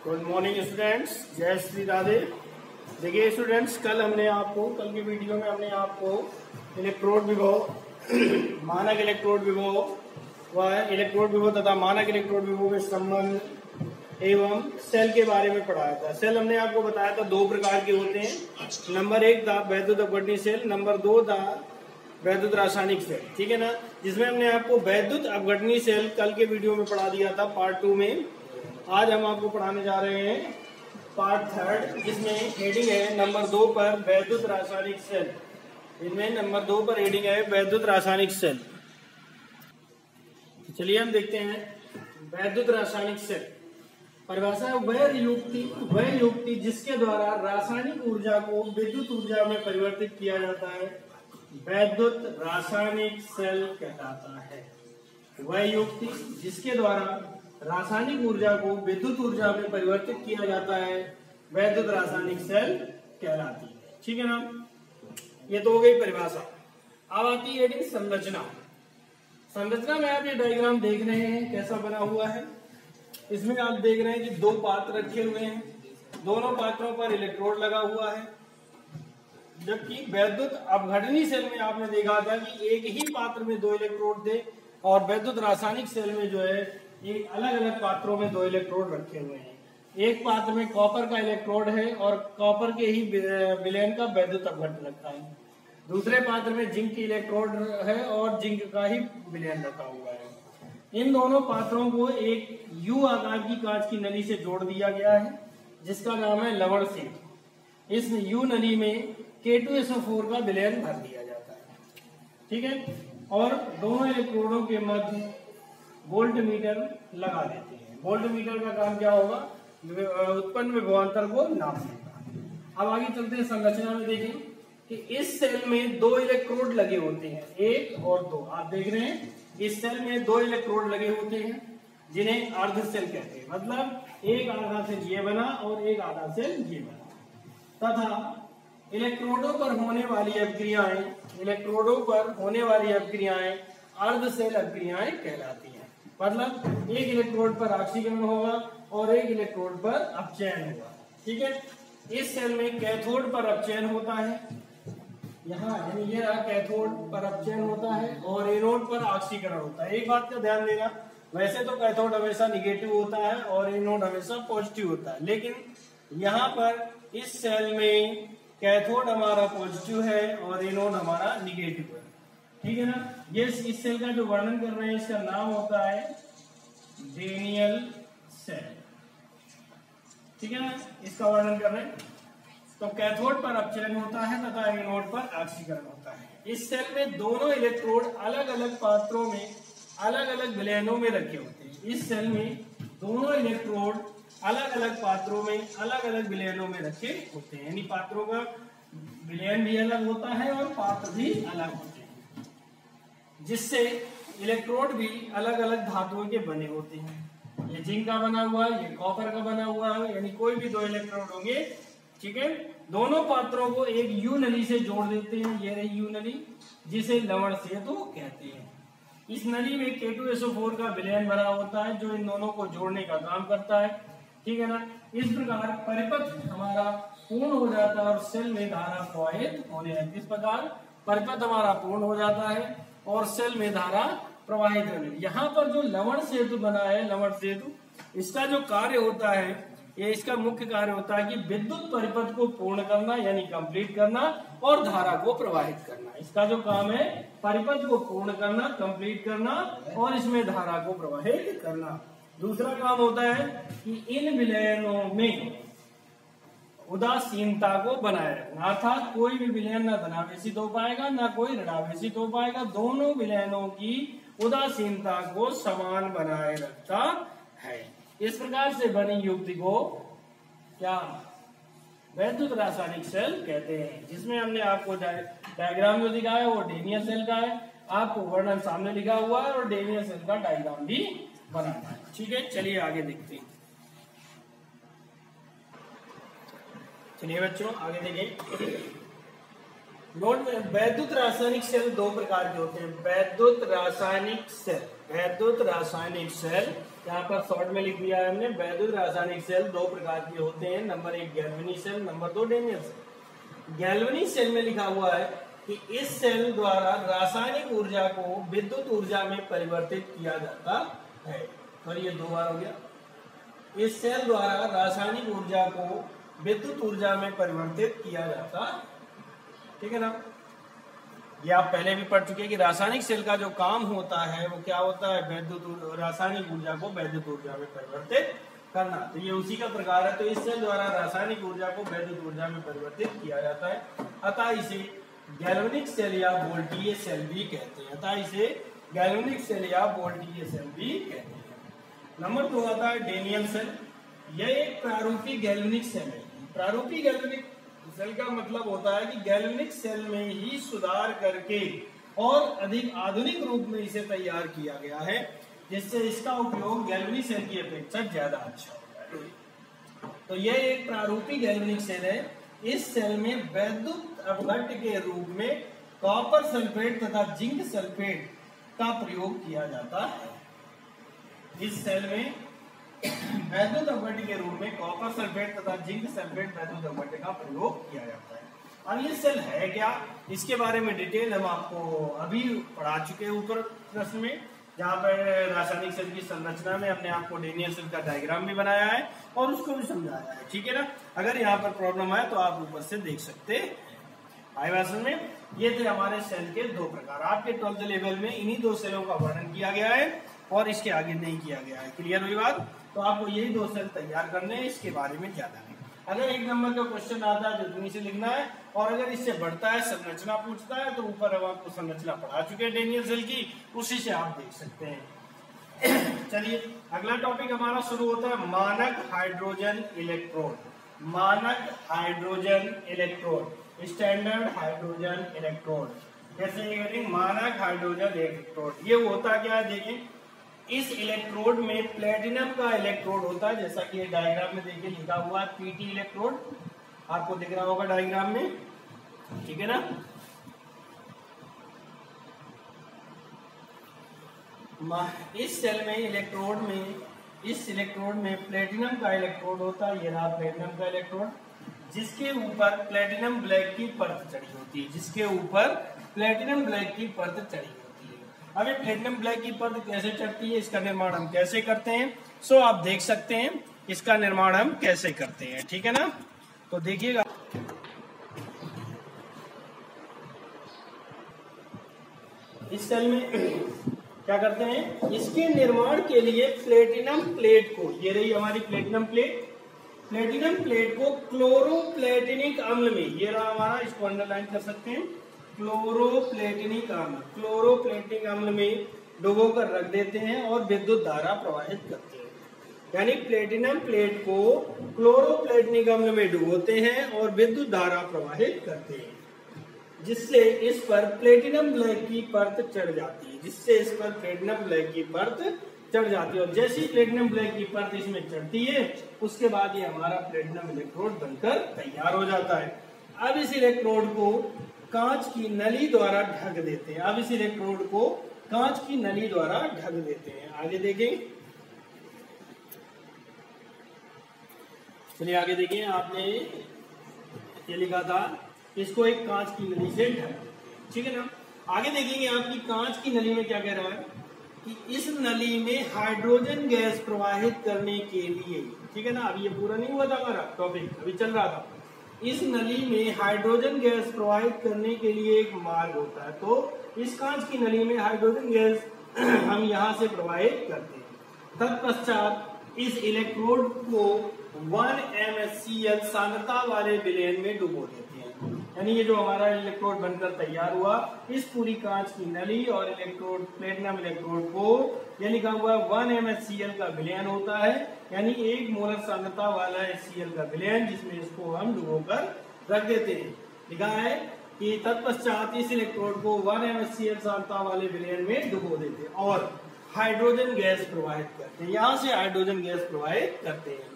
Good morning students, जय श्री राधे। देखिए students, कल की वीडियो में हमने आपको इलेक्ट्रोड विभव मानक इलेक्ट्रोड विभव व इलेक्ट्रोड विभव तथा मानक इलेक्ट्रोड विभव के संबंध एवं सेल के बारे में पढ़ाया था। सेल हमने आपको बताया था दो प्रकार के होते हैं। नंबर 1 था वैद्युत अपघटनी सेल, नंबर 2 था वैद्युत रासायनिक सेल। ठीक है ना, जिसमें हमने आपको वैद्युत अपघटनी सेल कल के वीडियो में पढ़ा दिया था पार्ट 2 में। आज हम आपको पढ़ाने जा रहे हैं पार्ट 3, जिसमें हेडिंग है नंबर 2 पर वैद्युत रासायनिक सेल। इनमें नंबर 2 पर हेडिंग है वैद्युत रासायनिक सेल। चलिए हम देखते हैं वैद्युत रासायनिक सेल। परिभाषा है वह युक्ति जिसके द्वारा रासायनिक ऊर्जा को विद्युत ऊर्जा में परिवर्तित किया जाता है, वैद्युत रासायनिक सेल कहलाता है। वह युक्ति जिसके द्वारा रासायनिक ऊर्जा को विद्युत ऊर्जा में परिवर्तित किया जाता है, वैद्युत रासायनिक सेल कहलाती है। ठीक है ना, ये तो हो गई परिभाषा। अब आती है हेडिंग संरचना। संरचना में आप ये डायग्राम देख रहे हैं कैसा बना हुआ है। इसमें आप देख रहे हैं कि दो पात्र रखे हुए हैं, दोनों पात्रों पर इलेक्ट्रोड लगा हुआ है। जबकि वैद्युत अपघटनी सेल में आपने देखा था कि एक ही पात्र में दो इलेक्ट्रोड थे, और वैद्युत रासायनिक सेल में जो है एक अलग अलग पात्रों में दो इलेक्ट्रोड रखे हुए हैं। एक पात्र में कॉपर का इलेक्ट्रोड है और कॉपर के ही विलयन का वैद्युत अपघटन रखा है। दूसरे पात्र में जिंक की इलेक्ट्रोड है और जिंक का ही विलयन रखा हुआ है। इन दोनों पात्रों को एक यू आकार की कांच की नली से जोड़ दिया गया है, जिसका नाम है लवण सेतु। इस यू नली में K2SO4 का विलयन भर दिया जाता है। ठीक है, और दोनों इलेक्ट्रोडों के मध्य वोल्ट मीटर लगा देते हैं। वोल्ट मीटर का काम क्या होगा? उत्पन्न विभवांतर को नापने का। अब आगे चलते हैं संरचना में। देखें कि इस सेल में दो इलेक्ट्रोड लगे होते हैं, 1 और 2। आप देख रहे हैं इस सेल में दो इलेक्ट्रोड लगे होते हैं, जिन्हें अर्ध सेल कहते हैं। मतलब एक आधा सेल ये बना और एक आधा सेल ये बना। तथा इलेक्ट्रोडों पर होने वाली अभिक्रियाएं अर्ध सेल अभिक्रियाएं कहलाती हैं। मतलब एक इलेक्ट्रोड पर ऑक्सीकरण होगा और एक इलेक्ट्रोड पर अपचयन होगा। ठीक है, इस सेल में कैथोड पर अपचयन होता है, यहाँ यानी ये कैथोड पर अपचयन होता है, और एनोड पर ऑक्सीकरण होता है। एक बात का ध्यान देना, वैसे तो कैथोड हमेशा निगेटिव होता है और एनोड हमेशा पॉजिटिव होता है, लेकिन यहाँ पर इस सेल में कैथोड हमारा पॉजिटिव है और एनोड हमारा निगेटिव है। ठीक है ना, ये इस सेल का जो वर्णन कर रहे हैं इसका नाम होता है डेनियल सेल। ठीक है ना, इसका वर्णन कर रहे हैं। तो कैथोड पर अपचयन होता है तथा एनोड पर ऑक्सीकरण होता है। इस सेल में दोनों इलेक्ट्रोड अलग अलग पात्रों में अलग अलग विलयनों में रखे होते हैं। इस सेल में दोनों इलेक्ट्रोड अलग अलग पात्रों में अलग अलग विलयनों में रखे होते हैं, यानी पात्रों का विलयन भी अलग होता है और पात्र भी अलग होते हैं, जिससे इलेक्ट्रोड भी अलग अलग धातुओं के बने होते हैं। ये जिंक का बना हुआ है, ये कॉपर का बना हुआ है, यानी कोई भी दो इलेक्ट्रोड होंगे। ठीक है, दोनों पात्रों को एक यू नली से जोड़ देते हैं। ये रही यू नली, जिसे लवण सेतु कहते हैं। इस नली में K2SO4 का विलयन भरा होता है, जो इन दोनों को जोड़ने का काम करता है। ठीक है ना, इस प्रकार परिपथ हमारा पूर्ण हो जाता है और सेल में धारा प्रवाहित होने लगती है। इस प्रकार परिपथ हमारा पूर्ण हो जाता है और सेल में धारा प्रवाहित होने लगती है। यहाँ पर जो लवण सेतु बना है, लवण सेतु, इसका जो कार्य होता है, ये इसका मुख्य कार्य होता है कि विद्युत परिपथ को पूर्ण करना यानी कंप्लीट करना और धारा को प्रवाहित करना। इसका जो काम है परिपथ को पूर्ण करना, कंप्लीट करना और इसमें धारा को प्रवाहित करना। दूसरा काम होता है कि इन विलयनों में उदासीनता को बनाए रखना, अर्थात कोई भी विलयन न धनावेशित हो पाएगा न कोई ऋणावेशित हो पाएगा। दोनों विलयनों की उदासीनता को समान बनाए रखता है। इस प्रकार से बनी युक्ति को क्या वैद्युत रासायनिक सेल कहते हैं। जिसमें हमने आपको डायग्राम जो दिखाया है वो डेनियल सेल का है, आपको वर्णन सामने लिखा हुआ है और डेनियल सेल का डायग्राम भी बनाना है। ठीक है, चलिए आगे देखते हैं। चलिए बच्चों आगे देखें। नोट में वैद्युत रासायनिक सेल दो प्रकार के होते हैं। वैद्युत रासायनिक सेल यहाँ पर शॉर्ट में लिख दिया है हमने, वैद्युत रासायनिक सेल दो प्रकार के होते हैं। Number 1 galvanic cell, number 2 Daniel cell. Galvanic cell में लिखा हुआ है कि इस सेल द्वारा रासायनिक ऊर्जा को विद्युत ऊर्जा में परिवर्तित किया जाता है। और ये 2 बार हो गया। इस सेल द्वारा रासायनिक ऊर्जा को विद्युत ऊर्जा में परिवर्तित किया जाता, ठीक है ना। ये आप पहले भी पढ़ चुके हैं कि रासायनिक सेल का जो काम होता है वो क्या होता है, विद्युत रासायनिक ऊर्जा को वैद्युत ऊर्जा में परिवर्तित करना। तो ये उसी का प्रकार है। तो इस सेल द्वारा रासायनिक ऊर्जा को वैद्युत ऊर्जा में परिवर्तित किया जाता है, अतः इसे गैल्वेनिक सेल या वोल्टीय सेल भी कहते हैं। अतः इसे गैल्वेनिक सेल या वोल्टीय सेल भी कहते हैं। नंबर 2 आता है डैनियल सेल। यह एक प्रारूपी गैल्वेनिक सेल है। प्रारूपी गैल्वेनिक सेल का मतलब होता है कि गैल्वेनिक सेल में ही सुधार करके और अधिक आधुनिक रूप में इसे तैयार किया गया है, जिससे इसका उपयोग गैल्वेनिक सेल की अपेक्षा ज्यादा अच्छा होता है। तो यह एक प्रारूपी गैल्वेनिक सेल है। इस सेल में वैद्युत अपघट्य के रूप में कॉपर सल्फेट तथा जिंक सल्फेट का प्रयोग किया जाता है। इस सेल में वैद्युत अपघट्य के रूप में कॉपर सल्फेट तथा जिंक सल्फेट वैद्युत अपघट्य का प्रयोग किया जाता है। अब ये सेल है क्या, इसके बारे में डिटेल हम आपको अभी पढ़ा चुके हैं ऊपर प्रश्न में, जहाँ पर रासायनिक सेल की संरचना में हमने आपको डैनियल सेल का डायग्राम भी बनाया है और उसको भी समझाया है, ठीक है ना। अगर यहाँ पर प्रॉब्लम आए तो आप ऊपर से देख सकते हैं। आए भाषण में ये थे हमारे सेल के 2 प्रकार। आपके 12th लेवल में इन्हीं 2 सेलों का वर्णन किया गया है और इसके आगे नहीं किया गया है। क्लियर हुई बात। तो आपको यही 2 सेल तैयार करने हैं, इसके बारे में ज्यादा नहीं। अगर 1 नंबर का क्वेश्चन आता है तो इतनी से लिखना है, और अगर इससे बढ़ता है संरचना पूछता है तो ऊपर हम आपको संरचना पढ़ा चुके हैं डैनियल सेल की, उसी से आप देख सकते हैं। चलिए अगला टॉपिक हमारा शुरू होता है मानक हाइड्रोजन इलेक्ट्रोड। मानक hydrogen electrode, standard hydrogen electrode. कैसे मानक हाइड्रोजन इलेक्ट्रोड, ये होता क्या है देखें। इस इलेक्ट्रोड में प्लेटिनम का इलेक्ट्रोड होता है, जैसा कि ये डायग्राम में देखिए लिखा हुआ है पीटी इलेक्ट्रोड, आपको दिख रहा होगा डायग्राम में, ठीक है ना। इस सेल में इलेक्ट्रोड में, इस इलेक्ट्रोड में प्लेटिनम का इलेक्ट्रोड होता है। ये रहा प्लेटिनम का इलेक्ट्रोड, जिसके ऊपर प्लेटिनम ब्लैक की परत चढ़ी होती है, जिसके ऊपर प्लेटिनम ब्लैक की परत चढ़ी होती है। अब ये प्लेटिनम ब्लैक की परत कैसे चढ़ती है, इसका निर्माण हम कैसे करते हैं, सो आप देख सकते हैं इसका निर्माण हम कैसे करते हैं, ठीक है ना। तो देखिएगा इस सेल में क्या करते हैं, इसके निर्माण के लिए प्लेटिनम प्लेट को, ये रही हमारी प्लेटिनम प्लेट, प्लेटिनम प्लेट को क्लोरोप्लेटिनिक अम्ल में, ये रहा हमारा, इसको अंडरलाइन कर सकते हैं, क्लोरोप्लेटिनिक अम्ल, क्लोरोप्लेटिनिक अम्ल में डुबो कर रख देते हैं और विद्युत धारा प्रवाहित करते हैं। यानी प्लेटिनम प्लेट को क्लोरोप्लेटिनिक अम्ल में डुबोते हैं और विद्युत धारा प्रवाहित करते हैं, जिससे इस पर प्लेटिनम ब्लैक की परत चढ़ जाती है, जिससे इस पर प्लेटिनम ब्लैक की परत चढ़ जाती है। और जैसे ही प्लेटिनम ब्लैक की परत इसमें चढ़ती है, उसके बाद ये हमारा प्लेटिनम इलेक्ट्रोड बनकर तैयार हो जाता है। अब इस इलेक्ट्रोड को कांच की नली द्वारा ढक देते हैं। अब इस इलेक्ट्रोड को कांच की नली द्वारा ढक देते हैं। आगे देखें, चलिए आगे देखिए, आपने ये लिखा था इसको एक कांच की नली से ढक, ठीक है ना। आगे देखेंगे आपकी कांच की नली में क्या कह रहा है कि इस नली में हाइड्रोजन गैस प्रवाहित करने के लिए, ठीक है ना, अभी ये पूरा नहीं हुआ था हमारा टॉपिक, अभी चल रहा था। इस नली में हाइड्रोजन गैस प्रवाहित करने के लिए एक मार्ग होता है, तो इस कांच की नली में हाइड्रोजन गैस हम यहाँ से प्रवाहित करते हैं। तत्पश्चात इस इलेक्ट्रोड को 1 MgCl सांद्रता वाले विलयन में डुबो देते हैं। यानी ये जो हमारा इलेक्ट्रोड बनकर तैयार हुआ, इस पूरी कांच की नली और इलेक्ट्रोड, प्लेटिनम इलेक्ट्रोड को, ये लिखा हुआ 1 MgCl का विलयन होता है, यानी 1 मोलर सांद्रता वाला HCl का विलयन, जिसमें इसको हम डुबोकर रख देते हैं। लिखा है कि तत्पश्चात इस इलेक्ट्रोड को 1 MgCl सांद्रता वाले विलयन में डुबो देते हैं और हाइड्रोजन गैस प्रवाहित करते हैं। यहाँ से हाइड्रोजन गैस प्रवाहित करते हैं,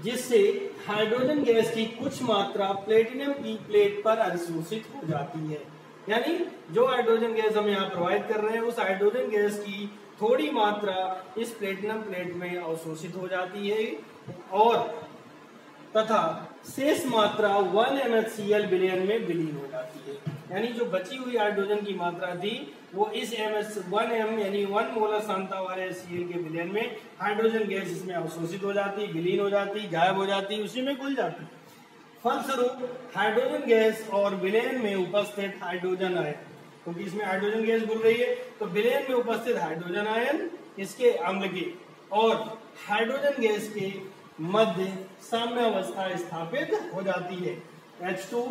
जिससे हाइड्रोजन गैस की कुछ मात्रा प्लेटिनम की प्लेट पर अधिशोषित हो जाती है। यानी जो हाइड्रोजन गैस हम यहाँ प्रवाहित कर रहे हैं, उस हाइड्रोजन गैस की थोड़ी मात्रा इस प्लेटिनम प्लेट में अवशोषित हो जाती है और तथा शेष मात्रा 1 MHCl विलयन में विलीन हो जाती है। यानी जो बची हुई हाइड्रोजन की मात्रा थी वो इस MH1M यानी 1 मोलर सांद्रता वाले Cl के विलयन में हाइड्रोजन गैस इसमें अवशोषित हो जाती, विलीन हो जाती, गायब हो जाती, उसी में घुल जाती। फलस्वरूप हाइड्रोजन गैस और विलयन में उपस्थित हाइड्रोजन आयन, क्योंकि इसमें हाइड्रोजन गैस घुल रही है तो विलयन में उपस्थित हाइड्रोजन आयन इसके अम्ल के और हाइड्रोजन गैस के मध्य साम्य अवस्था स्थापित हो जाती है। H2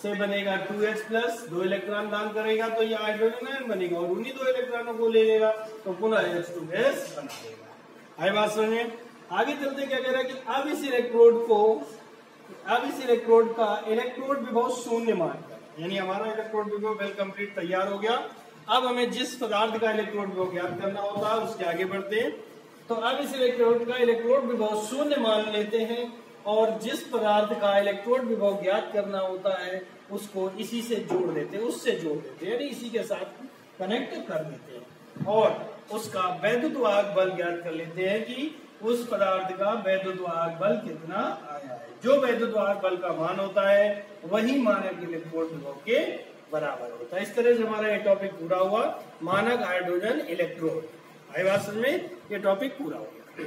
से बनेगा 2H प्लस, 2 इलेक्ट्रॉन दान करेगा तो यह हाइड्रोजन आयन बनेगा और उन्हीं 2 इलेक्ट्रॉनों को ले लेगा तो पुनः H2 गैस बना देगा। आई बात समझे? आगे चलते क्या कह रहा है कि अब इस इलेक्ट्रोड का इलेक्ट्रोड विभव शून्य मानकर, यानी हमारा इलेक्ट्रोड विभव वेल कंप्लीट तैयार हो गया। अब हमें जिस पदार्थ का इलेक्ट्रोड विभव ज्ञात करना होता है उसके आगे बढ़ते हैं। तो अब इस इलेक्ट्रोड का इलेक्ट्रोड विभव शून्य मान लेते हैं और जिस पदार्थ का इलेक्ट्रोड विभव ज्ञात करना होता है उसको इसी से जोड़ देते हैं, उससे जोड़ देते हैं, यानी इसी के साथ कनेक्ट कर देते हैं और उसका वैद्युतवाहक बल ज्ञात कर लेते हैं कि उस पदार्थ का वैद्युतवाहक बल कितना आया है। जो वैद्युतवाहक बल का मान होता है वही मानक इलेक्ट्रोड विभव के बराबर होता है। इस तरह से हमारा ये टॉपिक पूरा हुआ, मानक हाइड्रोजन इलेक्ट्रोड। आई बात समझ में? ये टॉपिक पूरा हो गया।